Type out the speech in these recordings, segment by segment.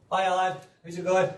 Hi lad, how's it going?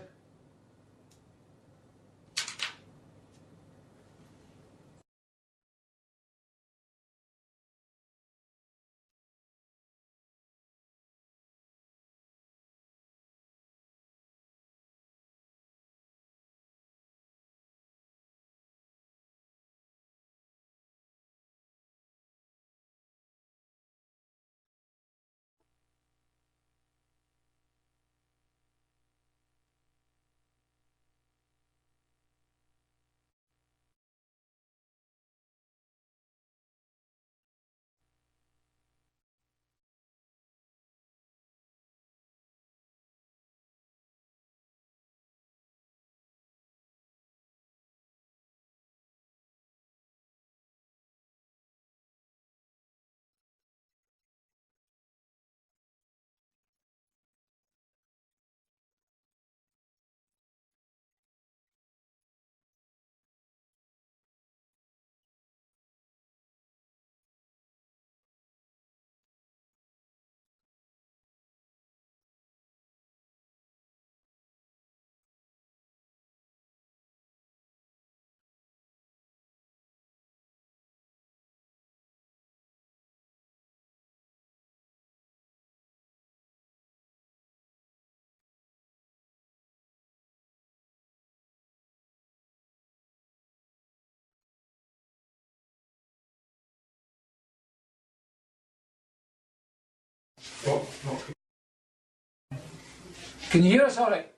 Can you hear us all right?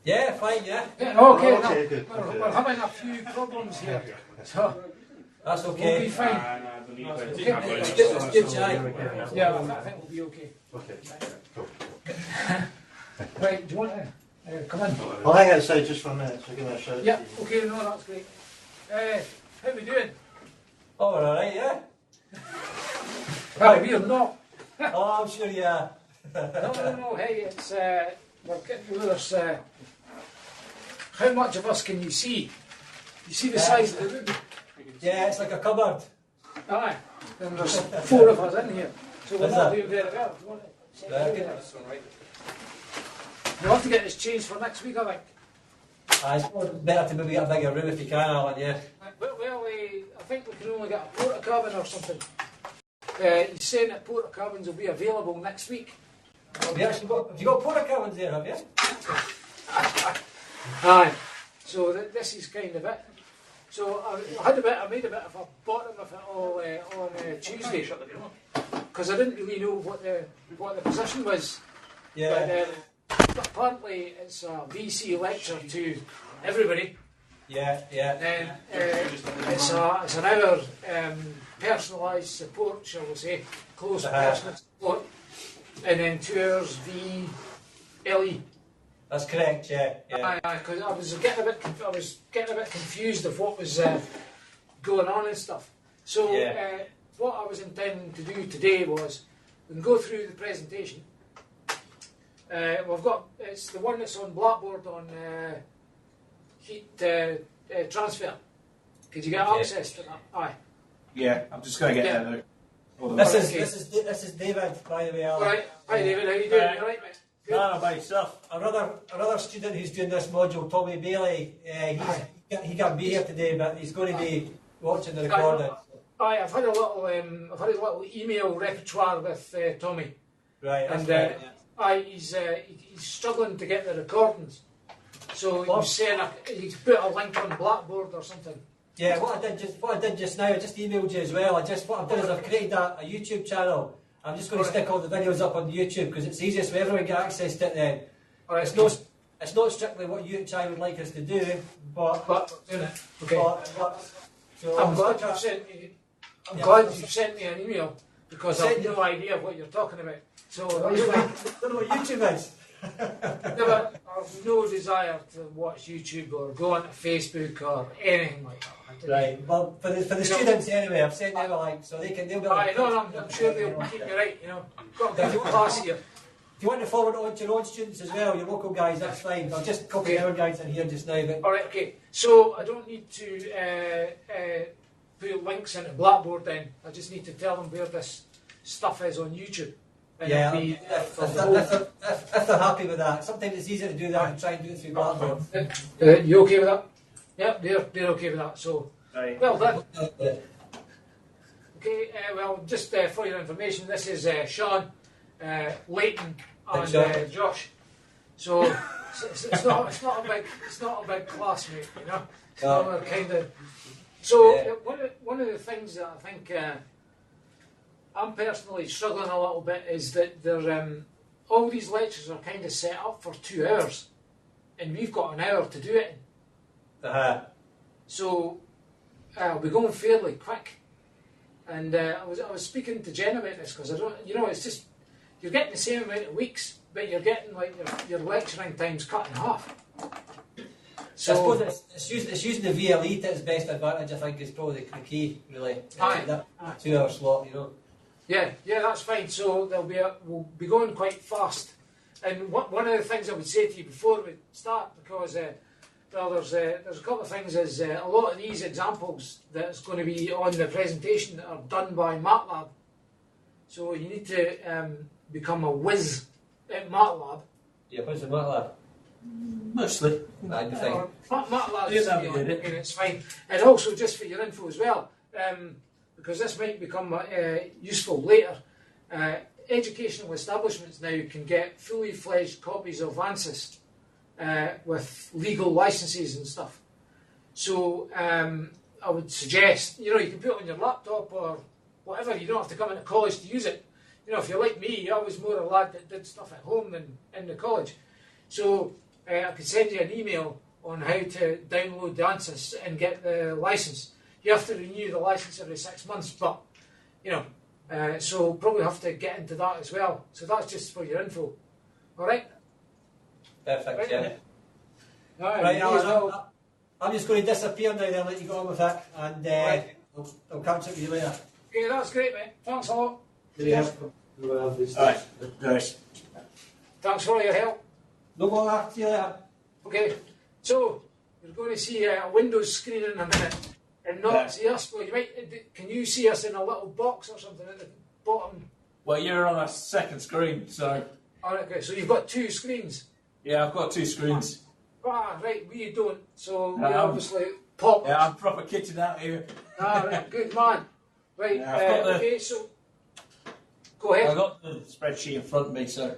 Yeah, fine, yeah. Okay, Okay, good. We're having a few problems here, so That's we'll okay. be fine. It's good, Jai. Yeah, I think we'll be okay. Okay, cool. Right, do you want to come in? I'll hang outside just for a minute, so give me a shout. Yeah, okay, no, that's great. How we doing? Oh, we're alright, yeah? Well, we're not. Oh, I'm sure you are. No, hey, it's, we're getting to this, how much of us can you see? You see the size of the room? Yeah, it's like a cupboard. Aye, and there's 4 of us in here, so we're Is not there? doing very well. Do you want to Yeah, okay. this one, right? We'll have to get this changed for next week, I think. It's better to maybe get a bigger room if you can, Alan, yeah. Well, I think we can only get a porta cabin or something. He's saying that porta cabins will be available next week. Have you got porta cabins there, have you? Aye. So this is kind of it. So I made a bit of a bottom of it all on Tuesday, because I didn't really know what the position was. Yeah. But apparently it's a VC lecture to everybody. Yeah, yeah. Then it's an hour personalised support, shall we say, close personal support, and then 2 hours VLE. That's correct, yeah. Yeah. Because I was getting a bit confused of what was going on and stuff. So what I was intending to do today was we can go through the presentation. It's the one that's on Blackboard on heat transfer. Could you get access to that? Aye. Yeah, I'm just going to get there now. This is David, by the way, Alan. Alright. Hi David, how you doing? You alright, mate? Good. No, by yourself. Another student who's doing this module, Tommy Bailey, he can't be here today, but he's going to be watching the recording. Aye, I've had a little email repertoire with Tommy. Right, that's And right, yeah. he's struggling to get the recordings. So he was saying he's put a link on Blackboard or something. Yeah, what I did just now, I just emailed you as well. What I've done is I've created a YouTube channel. I'm just going to stick all the videos up on YouTube because it's easiest for everyone to get access to it then. Alright, It's not strictly what you and Chai would like us to do, but doing it. Okay. So I'm glad you've sent me an email because I've no idea what you're talking about. So I don't know what YouTube is. Never, I've no desire to watch YouTube or go onto Facebook or anything like that. Right. Well, for the students anyway, I've sent them a link so they'll be able to. I'm sure they'll keep me right. Got a good class here. If you want to forward it on to your own students as well, your local guys, that's fine. I'll just copy our guys in here just now. But all right, okay. So I don't need to put links into Blackboard then. I just need to tell them where this stuff is on YouTube. And Yeah, it'll be if they're happy with that. Sometimes it's easier to do that and try and do it through Blackboard. you okay with that? Yep, they're okay with that. So, Right. well done. Okay, well, just for your information, this is Sean, Leighton, and Josh. So it's not a big classmate, you know. So kind of. So one of the things that I think I'm personally struggling a little bit is that all these lectures are kind of set up for 2 hours, and we've got an hour to do it in. So I'll be going fairly quick. And I was speaking to Jen about this because I don't, you know, it's just you're getting the same amount of weeks, but you're getting like your lecturing time's cut in half. So I suppose it's using the VLE to its best advantage. I think is probably the key, really. That 2 hour slot, you know. Yeah, that's fine. So we'll be going quite fast. And one of the things I would say to you before we start, because well, there's a couple of things. Is a lot of these examples that's going to be on the presentation are done by MATLAB. So you need to become a whiz at MATLAB. Yeah, what's the MATLAB? Mostly. I'd be fine. MATLAB's and it's fine. And also, just for your info as well, because this might become useful later, educational establishments now can get fully fledged copies of ANSYS with legal licenses and stuff. So I would suggest, you know, you can put it on your laptop or whatever. You don't have to come into college to use it. You know, if you're like me, I was more a lad that did stuff at home than in the college. So I could send you an email on how to download the ANSYS and get the license. You have to renew the license every 6 months, but, you know, so probably have to get into that as well. So that's just for your info. All right? Perfect, Right. yeah. Right, Alan, I'm just going to disappear now then, let you go on with it, and I'll catch up with you later. Okay, that's great, mate. Thanks a lot. Yeah. Alright, nice. Thanks for all your help. No bother, see you later. Okay, so we're going to see a Windows screen in a minute, and not see us. Well, can you see us in a little box or something at the bottom? Well, you're on a second screen, so... Alright, okay, so you've got 2 screens. Yeah, I've got 2 screens. Right, we don't, so we obviously pop. Yeah, I'm proper kitchen out here. Right, good man. Right, Yeah, okay, so go ahead. I've got the spreadsheet in front of me, so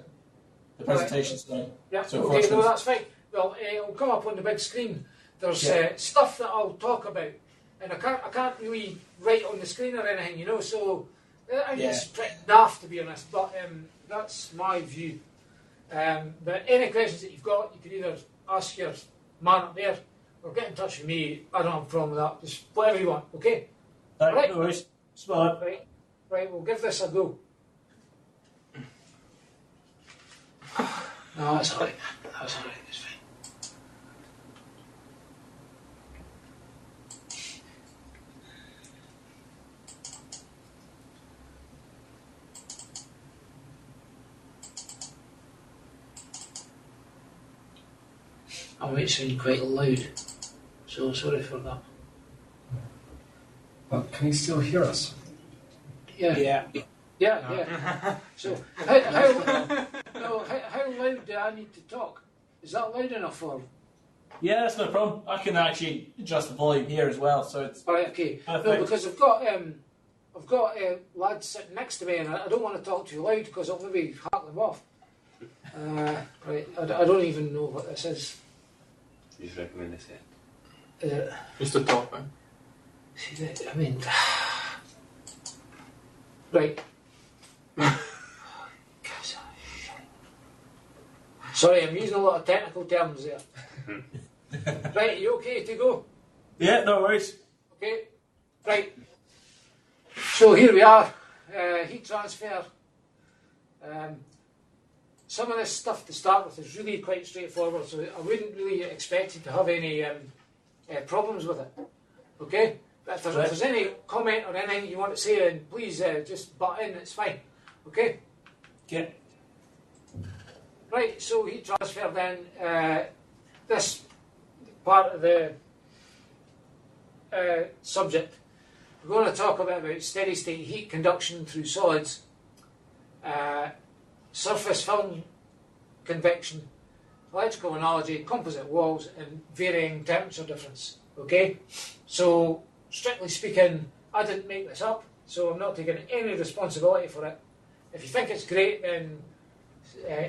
the presentation's done. Yeah, So okay, no, that's fine. Well, it'll come up on the big screen. There's stuff that I'll talk about, and I can't really write on the screen or anything, you know, so I think it's pretty daft, to be honest, but that's my view. But any questions that you've got, you can either ask your man up there or get in touch with me. I don't have a problem with that. Just whatever you want, okay? Right, no worries. Smart. Right, we'll give this a go. No, that's alright. That's alright, it's fine. I might sound quite loud, so sorry for that. But can you still hear us? Yeah. So, how loud do I need to talk? Is that loud enough for? Yeah, that's no problem. I can actually adjust the volume here as well, so it's... Alright, okay. Perfect. No, because I've got lads sitting next to me, and I don't want to talk too loud because I'll maybe hack them off. Right, I don't even know what this is. You just recommend this here? Just to talk, man. See, I mean, right. Sorry, I'm using a lot of technical terms there. Right, you okay to go? Yeah, no worries. Okay, right. So here we are, heat transfer. Some of this stuff to start with is really quite straightforward, so I wouldn't really expect you to have any problems with it. Okay? But if there's any comment or anything you want to say, then please just butt in, it's fine. Okay? Okay. Right, so heat transfer then, this part of the subject, we're going to talk a bit about steady state heat conduction through solids. surface film convection, electrical analogy, composite walls, and varying temperature difference. Okay? So, strictly speaking, I didn't make this up, so I'm not taking any responsibility for it. If you think it's great, then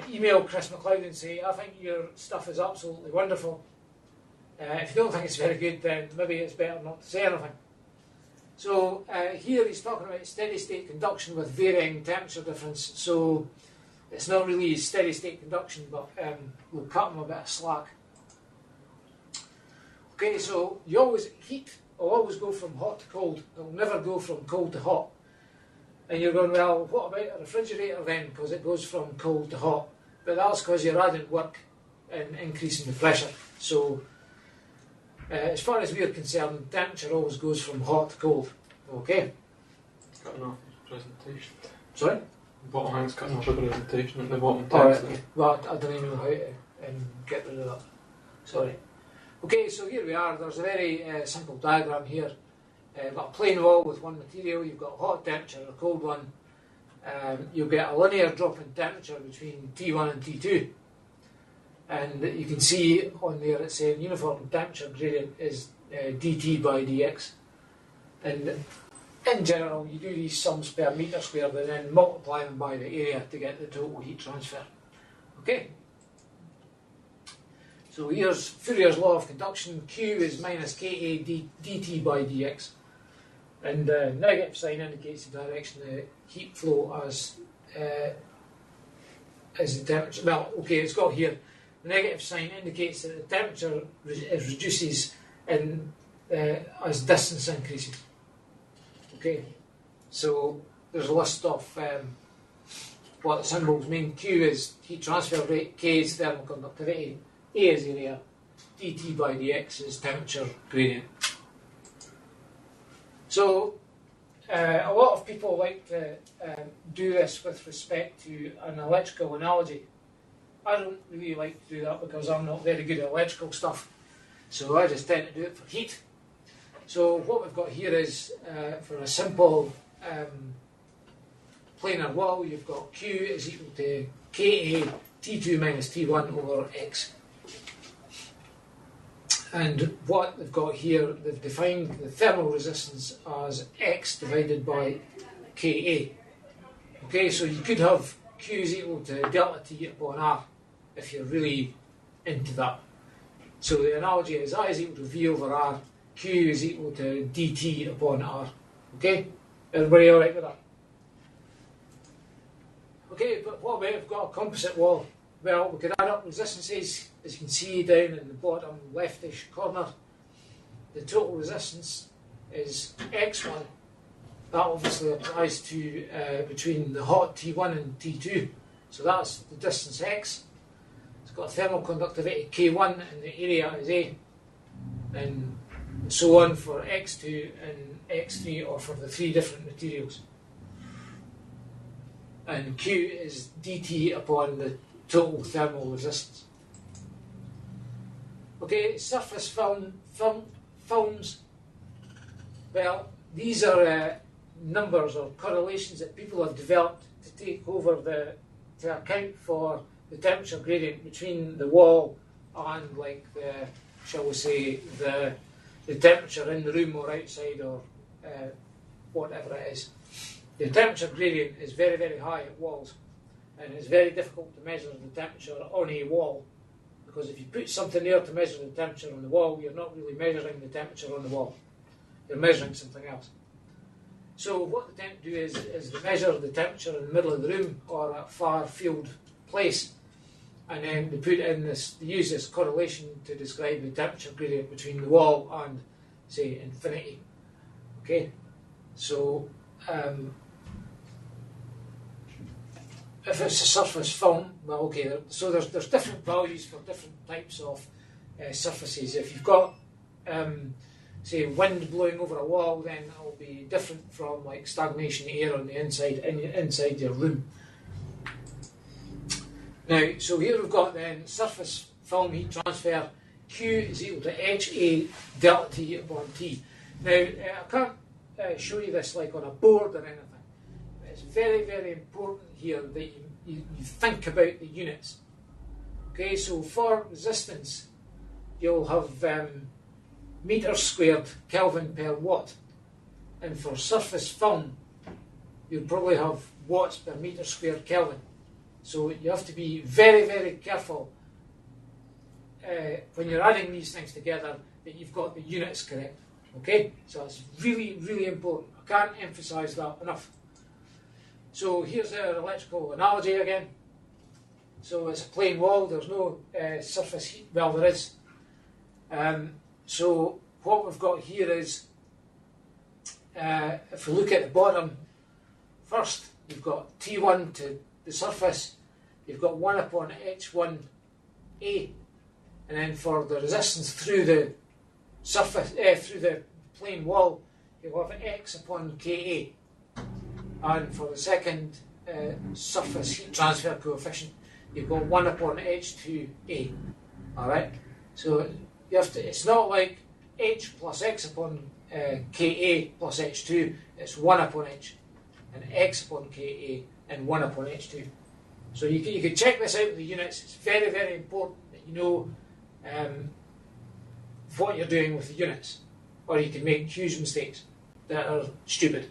email Chris McLeod and say, I think your stuff is absolutely wonderful. If you don't think it's very good, then maybe it's better not to say anything. So here he's talking about steady state conduction with varying temperature difference. So it's not really steady state conduction, but we'll cut him a bit of slack. Okay, so heat will always go from hot to cold. It will never go from cold to hot. And you're going, well, what about a refrigerator then? Because it goes from cold to hot. But that's because you're adding work and increasing the pressure. So as far as we're concerned, temperature always goes from hot to cold. Okay? Cutting off the presentation. Sorry? Bottom hand's cutting off the presentation at the bottom Alright, text. well, I don't even know how to get rid of that. Sorry. Okay, so here we are. There's a very simple diagram here. You've got a plain wall with one material, you've got a hot temperature and a cold one. You'll get a linear drop in temperature between T1 and T2. And you can see on there it's saying uniform temperature gradient is dt by dx. And in general, you do these sums per metre squared and then multiply them by the area to get the total heat transfer. Okay? So here's Fourier's law of conduction. Q is minus Ka dt by dx. And the negative sign indicates the direction of the heat flow as the temperature. Well, okay, it's got here. The negative sign indicates that the temperature reduces as distance increases. Okay, so there's a list of what the symbols mean. Q is heat transfer rate, K is thermal conductivity, A is area, dt by dx is temperature gradient. So a lot of people like to do this with respect to an electrical analogy. I don't really like to do that because I'm not very good at electrical stuff. So I just tend to do it for heat. So what we've got here is for a simple planar wall, you've got Q is equal to Ka T2 minus T1 over X. And what they've got here, they've defined the thermal resistance as X divided by Ka. Okay, so you could have Q is equal to delta T upon R if you're really into that. So the analogy is I is equal to V over R, Q is equal to dt upon R. Okay? Everybody alright with that? Okay, but what about if we've got a composite wall? Well, we could add up resistances. As you can see down in the bottom leftish corner, the total resistance is X1. That obviously applies to between the hot T1 and T2. So that's the distance X. It's got thermal conductivity K1 and the area is A. And so on for X2 and X3 or for the three different materials. And Q is dt upon the total thermal resistance. Okay, surface films. Well, these are numbers or correlations that people have developed to take over to account for the temperature gradient between the wall and, like, shall we say, the temperature in the room or outside or whatever it is. The temperature gradient is very, very high at walls, and it's very difficult to measure the temperature on a wall, because if you put something there to measure the temperature on the wall, you're not really measuring the temperature on the wall. You're measuring something else. So what they tend to do is they measure the temperature in the middle of the room or a far field place, and then they use this correlation to describe the temperature gradient between the wall and, say, infinity. Okay, so if it's a surface film, well, okay, so there's different values for different types of surfaces. If you've got, say, wind blowing over a wall, then it'll be different from, like, stagnation air on the inside your room. Now, so here we've got then surface film heat transfer. Q is equal to HA delta T upon T. Now, I can't show you this like on a board or anything. It's very, very important here that you think about the units. Okay, so for resistance, you'll have meters squared Kelvin per watt, and for surface film, you'll probably have watts per meter squared Kelvin. So you have to be very, very careful when you're adding these things together that you've got the units correct. Okay, so it's really, really important. I can't emphasize that enough. So here's our electrical analogy again. So it's a plain wall, there's no surface heat, well there is. So what we've got here is, if we look at the bottom first, you've got T1 to the surface, you've got 1 upon H1A, and then for the resistance through the surface, through the plane wall, you'll have X upon Ka. And for the second surface heat transfer coefficient, you've got 1 upon H2A. Alright? So you have to, it's not like H plus X upon Ka plus H2, it's 1 upon H, and X upon Ka, and 1 upon H2. So you can check this out with the units. It's very, very important that you know what you're doing with the units, or you can make huge mistakes that are stupid.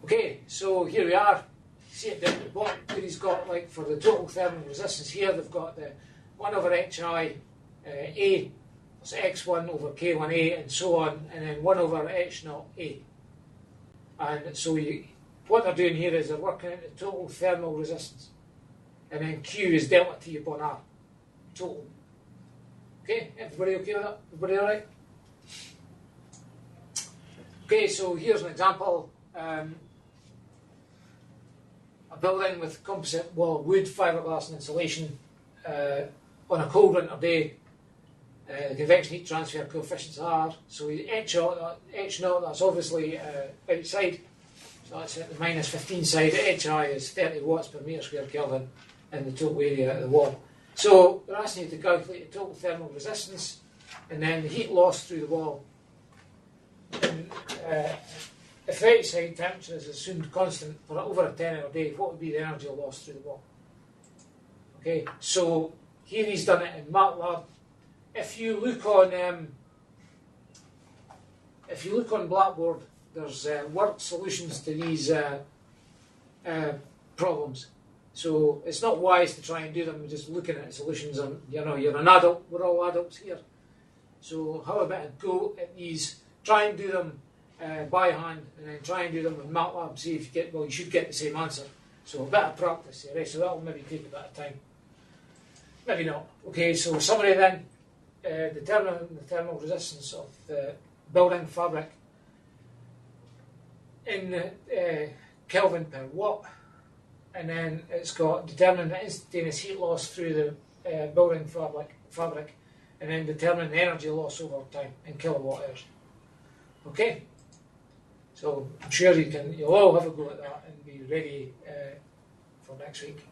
Okay, so here we are. See it down at the bottom where he's got, like, for the total thermal resistance here, they've got the 1 over Hi A plus X1 over K1A and so on, and then 1 over H0 A. And so what they're doing here is they're working out the total thermal resistance, and then Q is delta T upon R, total. Okay, everybody okay with that? Everybody alright? Okay, so here's an example. A building with composite wall wood, fiberglass and insulation on a cold winter day. The convection heat transfer coefficients are, so H0, that's obviously outside, so that's at the minus 15 side. Hi is 30 watts per metre square Kelvin in the total area of the wall. So they're asking you to calculate the total thermal resistance and then the heat loss through the wall. And, if the outside temperature is assumed constant for over a 10-hour day, what would be the energy loss through the wall? Okay, so here he's done it in MATLAB. If you look on Blackboard, there's word solutions to these problems. So it's not wise to try and do them just looking at solutions. And you're an adult. We're all adults here. So have a bit of go at these. Try and do them by hand, and then try and do them with MATLAB. See if you get, well, you should get the same answer. So a bit of practice here. So that will maybe take a bit of time. Maybe not. Okay. So summary then. Determine the thermal resistance of the building fabric in Kelvin per watt, and then it's got determine the instantaneous heat loss through the building fabric, and then determine the energy loss over time in kilowatt hours. Okay, so I'm sure you'll all have a go at that and be ready for next week.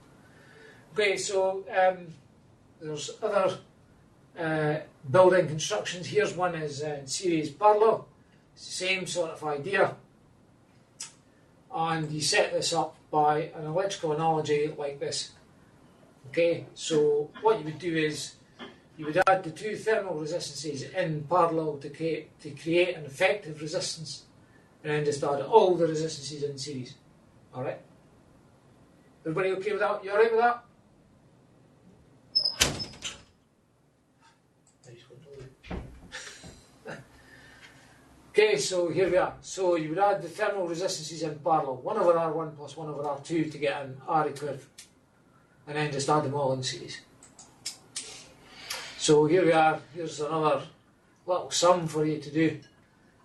Okay, so there's other building constructions. Here's one is in series parallel. It's the same sort of idea, and you set this up by an electrical analogy like this. Okay, so what you would do is you would add the two thermal resistances in parallel to create an effective resistance, and then just add all the resistances in series. Alright? Everybody okay with that? You alright with that? Okay, so here we are. So you would add the thermal resistances in parallel, 1 over R1 plus 1 over R2 to get an R equivalent, and then just add them all in series. So here we are. Here's another little sum for you to do,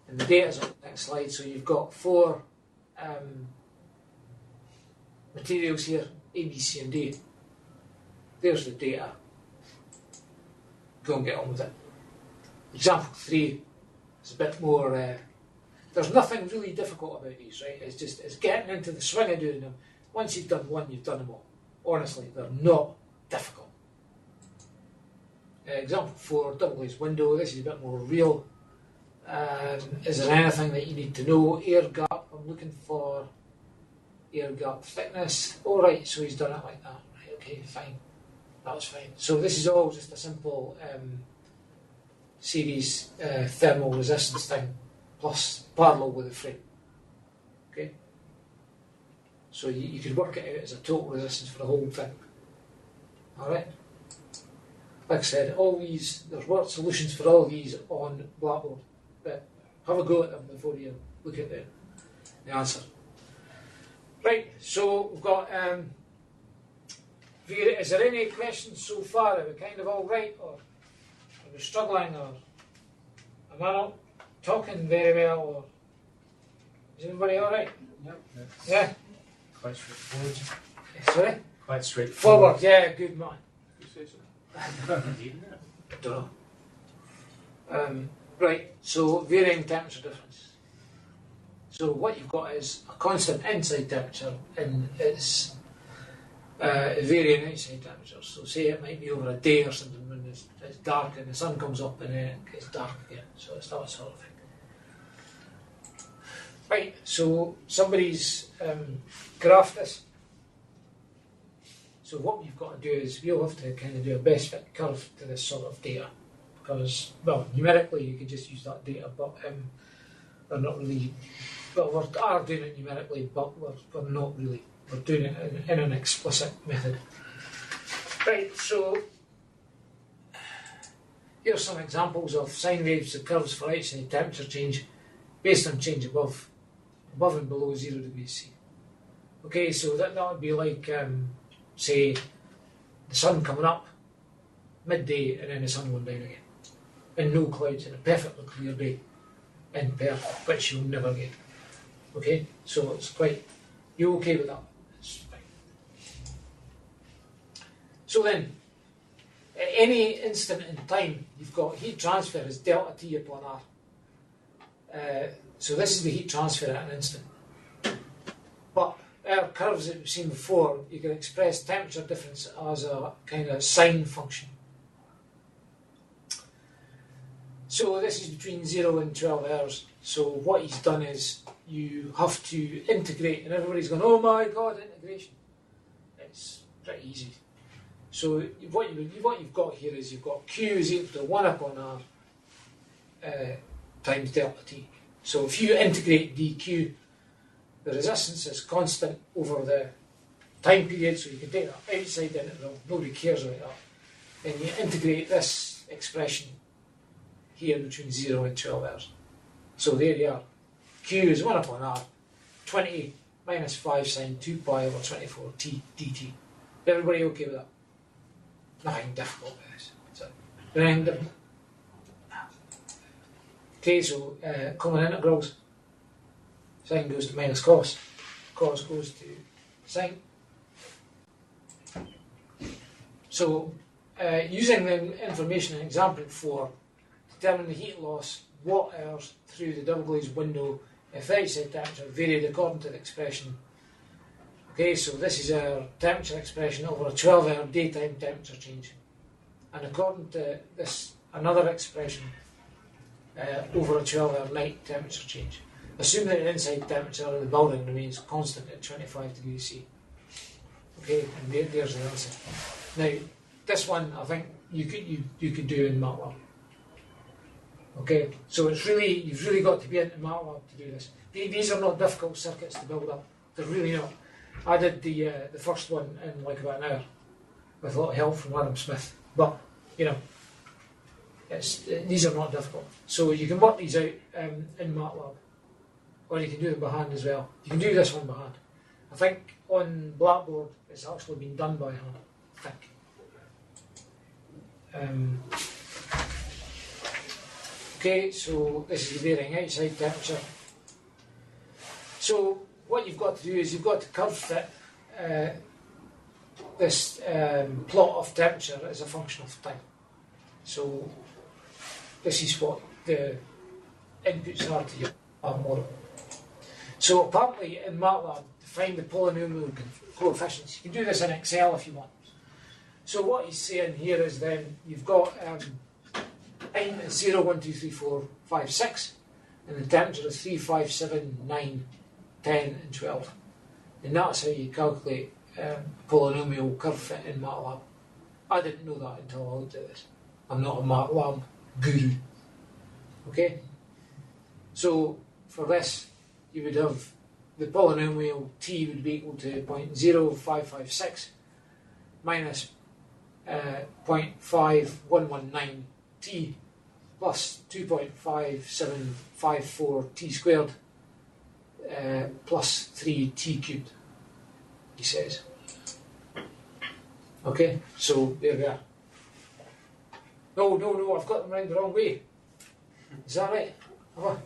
and the data's on the next slide. So you've got 4 materials here, A, B, C and D. There's the data. Go and get on with it. Example 3 is a bit more, there's nothing really difficult about these, right? It's getting into the swing of doing them. Once you've done one, you've done them all. Honestly, they're not difficult. Example 4, double glazed window. This is a bit more real. Is there anything that you need to know? Air gap, I'm looking for air gap thickness. Alright, so he's done it like that. Right, okay, fine. That's fine. So this is all just a simple series thermal resistance thing plus parallel with the frame. Okay? So you could work it out as a total resistance for the whole thing. Alright? Like I said, there's worked solutions for all these on Blackboard. But have a go at them before you look at the answer. Right, so we've got, is there any questions so far? Are we kind of all right, or are we struggling, or am I not talking very well, or is everybody all right? Yep. Yeah? Quite straightforward. Sorry? Quite straightforward. Forward, yeah, good man. You say so? Indeed, I don't know. Right, so varying temperature difference. So what you've got is a constant inside temperature and it's varying outside temperature. So say it might be over a day or something when it's dark and the sun comes up and then it gets dark again. So it's that sort of thing. Right, so somebody's graphed this. So what we've got to do is we'll have to kind of do a best fit curve to this sort of data. Because, well, numerically you could just use that data, but we're not really, well, we are doing it numerically, but we're not really. We're doing it in an explicit method. Right, so here's some examples of sine waves of curves for outside temperature change based on change above and below 0 degrees C. Okay, so that would be like, say, the sun coming up midday and then the sun going down again. And no clouds and a perfectly clear day in Perth, which you'll never get. Okay, so it's quite, you okay with that? It's fine. So then, at any instant in time, you've got heat transfer as delta T upon R. So this is the heat transfer at an instant. But our curves that we've seen before, you can express temperature difference as a kind of sine function. So this is between 0 and 12 hours. So what he's done is you have to integrate, and everybody's going, oh my god, integration. It's pretty easy. So what you've got here is you've got Q is equal to 1 upon R times delta T. So if you integrate dQ, the resistance is constant over the time period, so you can take that outside the interval, nobody cares about that. And you integrate this expression here between 0 and 12 hours. So there you are. Q is 1 upon R, 20 minus 5 sine 2 pi over 24 T dt. Everybody okay with that? Nothing difficult with this. So, anything difficult? Okay, so common integrals. Sine goes to minus cos. Cos goes to sine. So, using the information in example 4, determine the heat loss watt hours through the double glazed window if the outside temperature varied according to the expression. Okay, so this is our temperature expression over a 12-hour daytime temperature change. And according to this, another expression over a 12-hour night temperature change. Assume that the inside temperature of the building remains constant at 25 degrees C. Okay, and there's the answer. Now, this one I think you could do in MATLAB. Okay, so it's really, you've really got to be into MATLAB to do this. These are not difficult circuits to build up. They're really not. I did the first one in like about an hour with a lot of help from Adam Smith. But, you know, these are not difficult. So you can work these out in MATLAB. Or you can do them by hand as well. You can do this one by hand. I think on Blackboard it's actually been done by hand, I think. Okay, so this is the varying outside temperature. So what you've got to do is you've got to curve fit this plot of temperature as a function of time. So this is what the inputs are to your model. So apparently in MATLAB, to find the polynomial coefficients, you can do this in Excel if you want. So what he's saying here is then you've got time is 0, 1, 2, 3, 4, 5, 6, and the temperature is 3, 5, 7, 9, 10, and 12. And that's how you calculate polynomial curve fit in MATLAB. I didn't know that until I looked at this. I'm not a MATLAB guru. Okay? So for this, you would have the polynomial t would be equal to 0.0556 minus 0.5119t plus 2.5754t squared plus 3t cubed, he says. Okay, so there we are. No, I've got them round the wrong way. Is that right? Oh.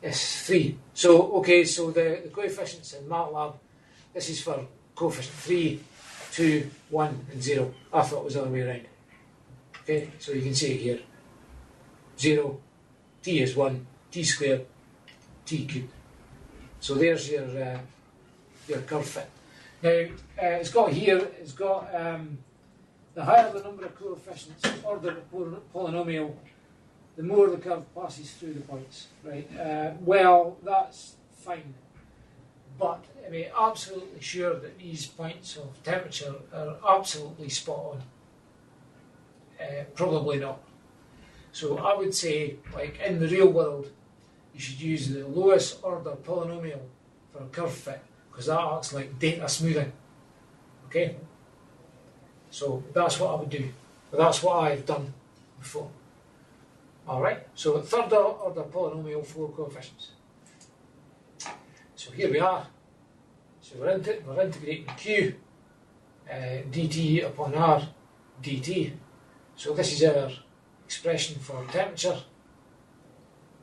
Yes, 3. So, okay, so the coefficients in MATLAB, this is for coefficient 3, 2, 1 and 0. I thought it was the other way around. Okay, so you can see it here. 0, t is 1, t squared, t cubed. So there's your curve fit. Now, it's got the higher the number of coefficients or the polynomial, the more the curve passes through the points, right? Well, that's fine. But I mean, absolutely sure that these points of temperature are absolutely spot on. Probably not. So I would say, like in the real world, you should use the lowest order polynomial for a curve fit, because that acts like data smoothing. Okay? So that's what I would do. But that's what I've done before. Alright, so third order polynomial, 4 coefficients. So here we are. So we're integrating q dt upon r dt. So this is our expression for temperature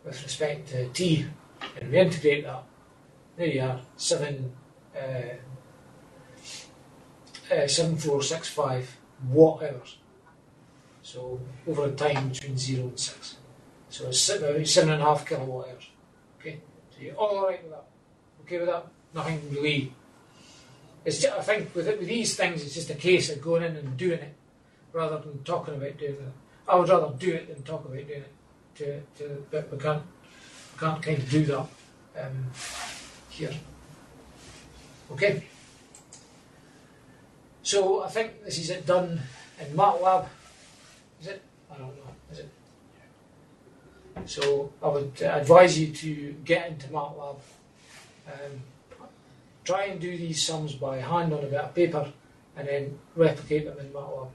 with respect to t, and we integrate that. There you are, 7465 watt hours. So over a time between 0 and 6. So it's about 7.5 kilowatt hours. Okay, so you're all right with that. Okay with that? Nothing really. It's just, I think with these things, it's just a case of going in and doing it rather than talking about doing it. I would rather do it than talk about doing it. But we can't kind of do that here. Okay. So I think this is it done in MATLAB. Is it? I don't know. Is it? So I would advise you to get into MATLAB. Try and do these sums by hand on a bit of paper and then replicate them in MATLAB.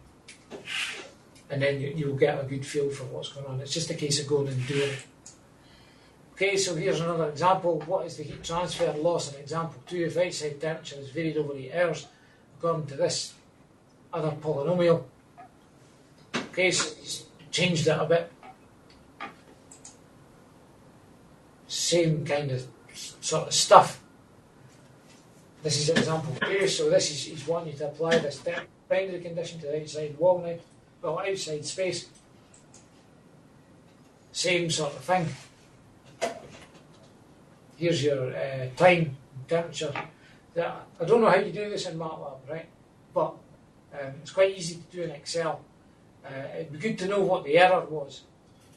And then you'll get a good feel for what's going on. It's just a case of going and doing it. Okay, so here's another example. What is the heat transfer loss in example 2 if outside temperature is varied over 8 hours according to this other polynomial? Okay, so he's changed it a bit. Same kind of sort of stuff. This is example 2, so this is he's wanting you to apply this boundary condition to the outside wall now, well, outside space. Same sort of thing. Here's your time, temperature. I don't know how you do this in MATLAB, right? But it's quite easy to do in Excel. It'd be good to know what the error was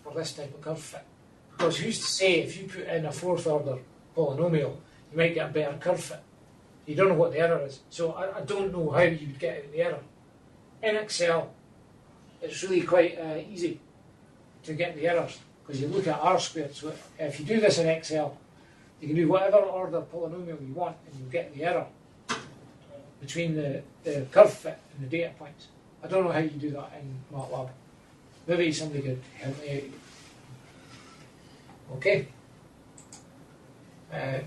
for this type of curve fit. Because who's to say if you put in a 4th order polynomial, you might get a better curve fit. You don't know what the error is. So I don't know how you would get out the error. In Excel, it's really quite easy to get the errors, because you look at R squared. So if you do this in Excel, you can do whatever order polynomial you want and you'll get the error between the curve fit and the data points. I don't know how you do that in MATLAB. Maybe somebody could help me out. Okay.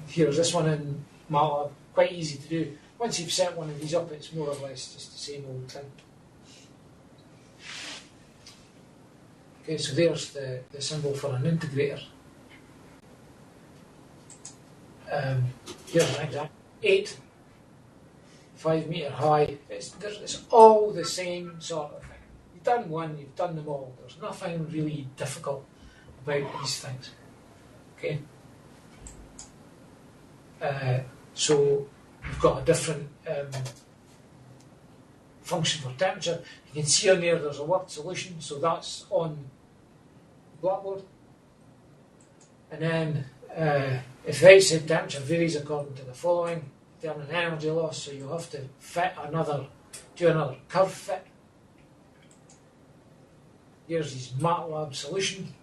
Here's this one in MATLAB. Quite easy to do. Once you've set one of these up, it's more or less just the same old thing. Okay, so there's the symbol for an integrator. Here's an example. 8, 5 metre high. It's all the same sort of thing. You've done one, you've done them all. There's nothing really difficult about these things. Okay. So we've got a different function for temperature. You can see on there's a word solution, so that's on Blackboard. And then if the outside temperature varies according to the following, determining energy loss, so you'll have to do another curve fit. Here's his MATLAB solution.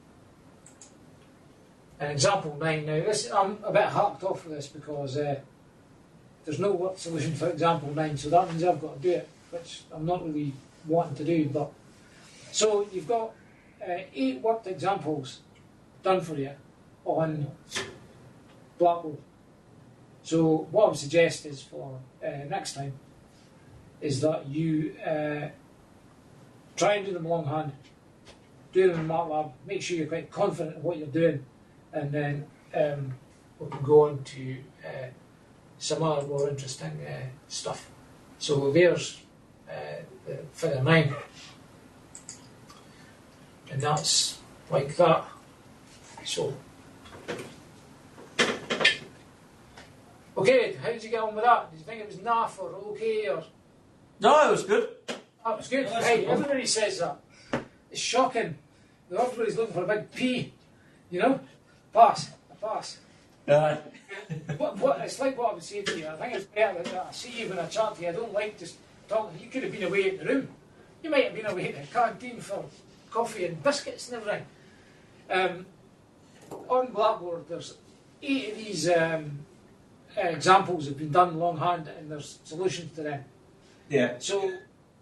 And example 9 now, I'm a bit hacked off with this because there's no worked solution for example 9, so that means I've got to do it, which I'm not really wanting to do. But so you've got 8 worked examples done for you on Blackboard. So what I would suggest is for next time is that you try and do them longhand, do them in MATLAB, make sure you're quite confident in what you're doing, and then we can go on to some other more interesting stuff. So there's the figure 9, and that's like that. So, okay, how did you get on with that? Did you think it was naff or okay or? No, it was good. That was good. Hey, everybody says that. It's shocking. Everybody's looking for a big P, you know? Pass, a pass. What, it's like what I would say to you. I think it's better that I see you when I chat to you. I don't like just talking. You could have been away at the room. You might have been away at the canteen for coffee and biscuits and everything. On Blackboard, there's 8 of these examples have been done longhand, and there's solutions to them. Yeah. So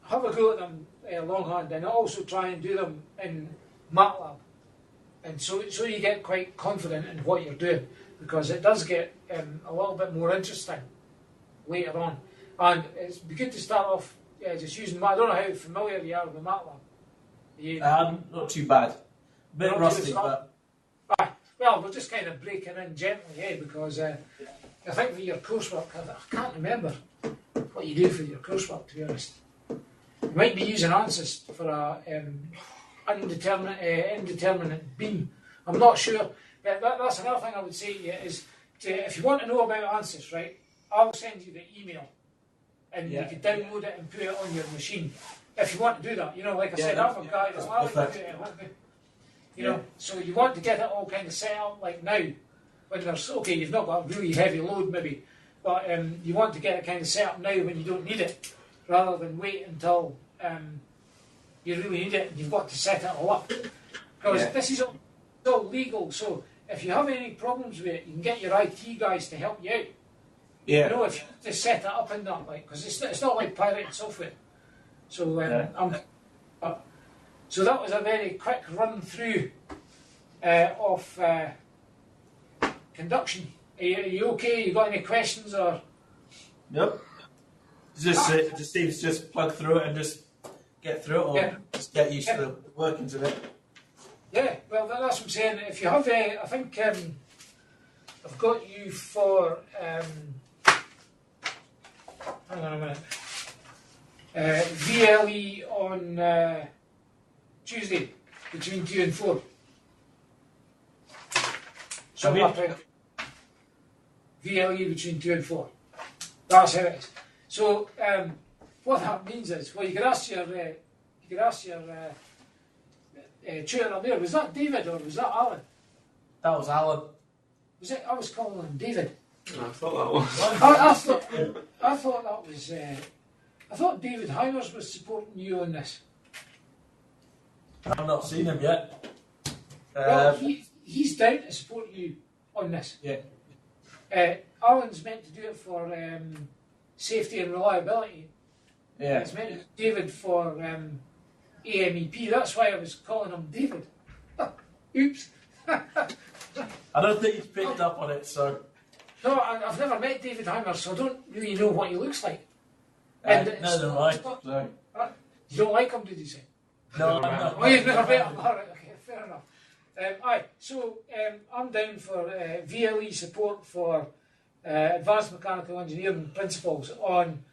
have a go at them longhand, and also try and do them in MATLAB, and so you get quite confident in what you're doing, because it does get a little bit more interesting later on. And it's be good to start off just using. I don't know how familiar you are with MATLAB. Not too bad. A bit rusty, but. Well, we're just kind of breaking in gently, because I think for your coursework, I can't remember what you do for your coursework, to be honest. You might be using answers for a indeterminate beam. I'm not sure. But that's another thing I would say to you is, if you want to know about answers, right, I'll send you the email, and you can download it and put it on your machine. If you want to do that, like I said, I'm a guy that's allowed to do it at home. So you want to get it all kind of set up like now, when there's, okay, you've not got a really heavy load maybe, but you want to get it kind of set up now when you don't need it, rather than wait until you really need it and you've got to set it all up. Because this is all legal, so if you have any problems with it, you can get your IT guys to help you out. Yeah. If you just set it up in that, because it's not like pirated software. So so that was a very quick run through of conduction. Are you okay? You got any questions or? Nope. It just seems just plug through it and just get through it, or just get used to the workings of it. Yeah, well, that's what I'm saying. If you have I think I've got you for, hang on a minute, VLE on Tuesday between 2 and 4. So VLE between 2 and 4. That's how it is. So what that means is, well, you could ask your tutor up there. Was that David or was that Alan? That was Alan. Was it? I was calling him David. I thought that was. I thought that was. I thought David Heiners was supporting you on this. I've not seen him yet. Well, he's down to support you on this. Yeah. Alan's meant to do it for safety and reliability. Yeah. It's meant to be David for AMEP. That's why I was calling him David. Oops. I don't think he's picked up on it, so. No, I've never met David Heimer, so I don't really know what he looks like. Neither do I. So. You don't like him, did you say? No, I'm not. Oh, you've never met him. All right, okay, fair enough. Aye, so I'm down for VLE support for advanced mechanical engineering principles on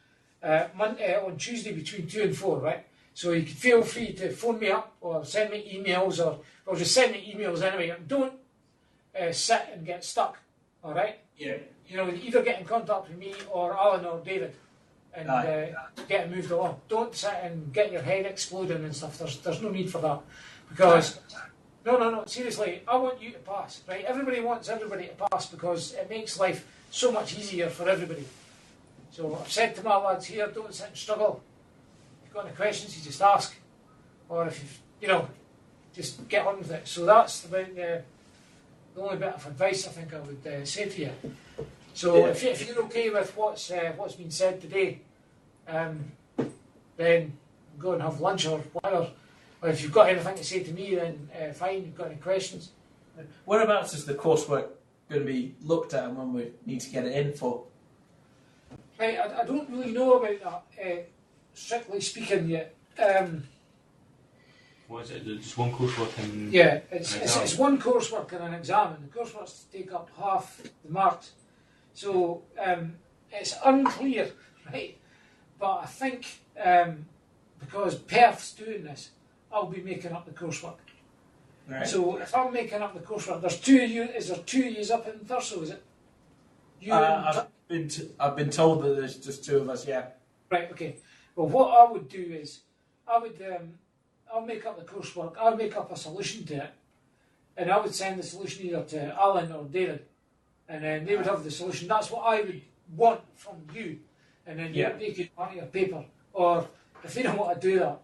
on Tuesday between 2 and 4, right? So you can feel free to phone me up or send me emails, or just send me emails anyway. Don't sit and get stuck, all right? Yeah. Either get in contact with me or Alan or David and get it moved along. Don't sit and get your head exploding and stuff. There's no need for that. Because, no, seriously, I want you to pass, right? Everybody wants everybody to pass because it makes life so much easier for everybody. So I've said to my lads here, don't sit and struggle. If you've got any questions, you just ask. Or if you've, just get on with it. So that's about the only bit of advice I think I would say to you. So if you're okay with what's been said today, then go and have lunch or whatever. Or if you've got anything to say to me, then fine. You've got any questions? Whereabouts is the coursework going to be looked at, and when we need to get it in for? Right, I don't really know about that, strictly speaking yet. What is it? Just one coursework and Yeah, it's one coursework and an exam, and the courseworks take up half the marks. So it's unclear, right? But I think because Perth's doing this, I'll be making up the coursework. Right. So if I'm making up the coursework, there's 2 years. Is there 2 years up in Thurso? Is it? I've been told that there's just 2 of us. Yeah. Right. Okay. Well, what I would do is I'll make up the coursework. I'll make up a solution to it, and I would send the solution either to Alan or David, and then they would have the solution. That's what I would want from you, and then they could mark your paper. Or if they don't want to do that,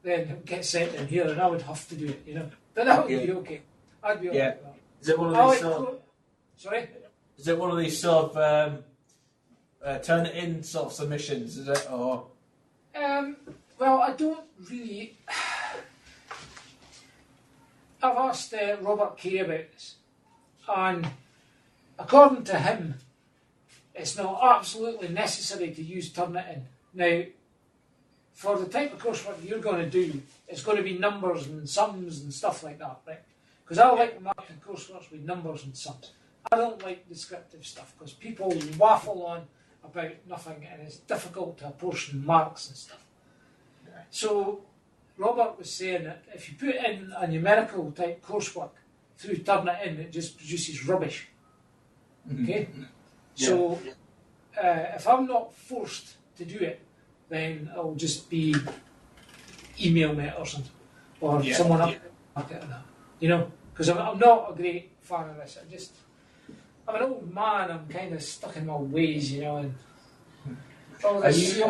then it would get sent in here, and I would have to do it. But that would be okay. I'd be alright with that. Is it one of these? Sorry. Is it one of these sort of turn it in sort of submissions? Is it or? Well, I don't really. I've asked Robert Kay about this, and according to him, it's not absolutely necessary to use turn it in. Now, for the type of coursework you're going to do, it's going to be numbers and sums and stuff like that, right? Because I like marking courseworks with numbers and sums. I don't like descriptive stuff because people waffle on about nothing and it's difficult to apportion marks and stuff. So Robert was saying that if you put in a numerical type coursework through turn it in, it just produces rubbish. Okay? So if I'm not forced to do it, then it'll just be email me or something. Or someone else mark it or that. Because I'm not a great fan of this. I'm an old man, I'm kind of stuck in my ways, and all this.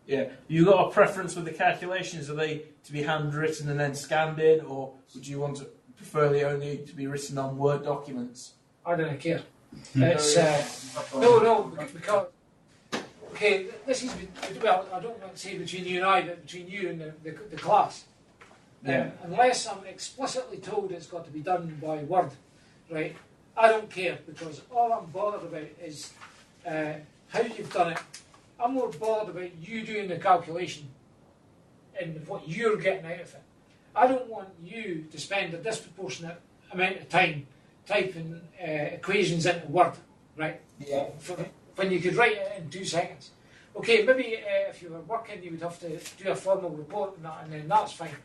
You got a preference with the calculations? Are they to be handwritten and then scanned in, or would you want to preferably only to be written on Word documents? I don't care. It's no, because this is well. I don't want to say between you and I, but between you and the class. Unless I'm explicitly told it's got to be done by Word, right? I don't care because all I'm bothered about is how you've done it. I'm more bothered about you doing the calculation and what you're getting out of it. I don't want you to spend a disproportionate amount of time typing equations into Word, right? Yeah. When you could write it in 2 seconds. Okay, maybe if you were working, you would have to do a formal report and that, and then that's fine.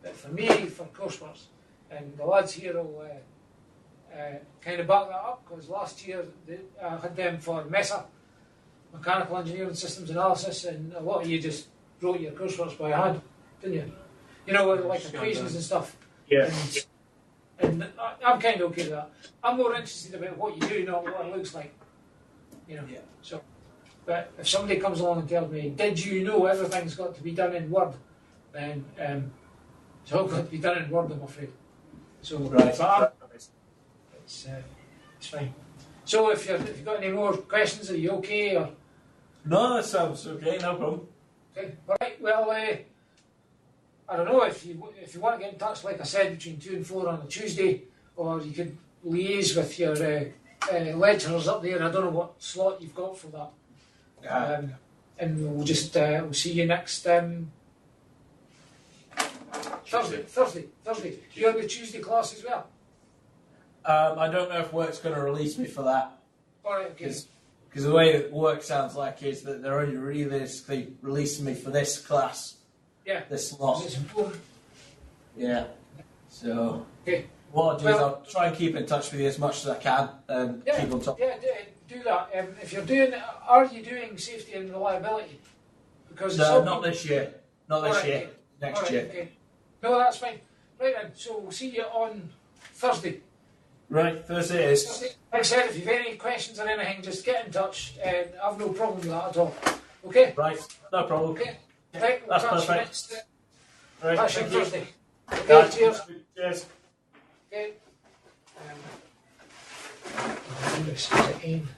But for me, for courseworks, and the lads here will kind of back that up, because last year I had them for MESA, Mechanical Engineering Systems Analysis, and a lot of you just wrote your courseworks by hand, didn't you? Like equations and stuff. Yeah. And I'm kind of okay with that. I'm more interested about what you do, not what it looks like. So, but if somebody comes along and tells me, did you know everything's got to be done in Word, then it's all got to be done in Word, I'm afraid. So, it's fine. So if you've got any more questions, are you okay? Or? No, that sounds okay, no problem. Okay, all right, well, I don't know, if you want to get in touch, like I said, between 2 and 4 on a Tuesday, or you could liaise with your lecturers up there. I don't know what slot you've got for that. And we'll just we'll see you next Thursday. Do you have the Tuesday class as well? I don't know if work's going to release me for that. All right, okay. Because the way that work sounds like is that they're only realistically releasing me for this class. Yeah. This slot. It's important. Yeah. So, okay. What I'll do is I'll try and keep in touch with you as much as I can and keep on top. Yeah, do that. If you're doing, are you doing safety and reliability? Because no, not this year. Not this year. Okay. Next year. Okay. No, that's fine. Right then. So we'll see you on Thursday. Right, Thursday it is. Like I said, if you've any questions or anything, just get in touch, and I've no problem with that at all. Okay? Right, no problem. Okay. Right, we'll That's catch you perfect. next. Right, Catch you thank you. Thursday. Okay, Right, cheers. Cheers. Okay. I'm going to say it in.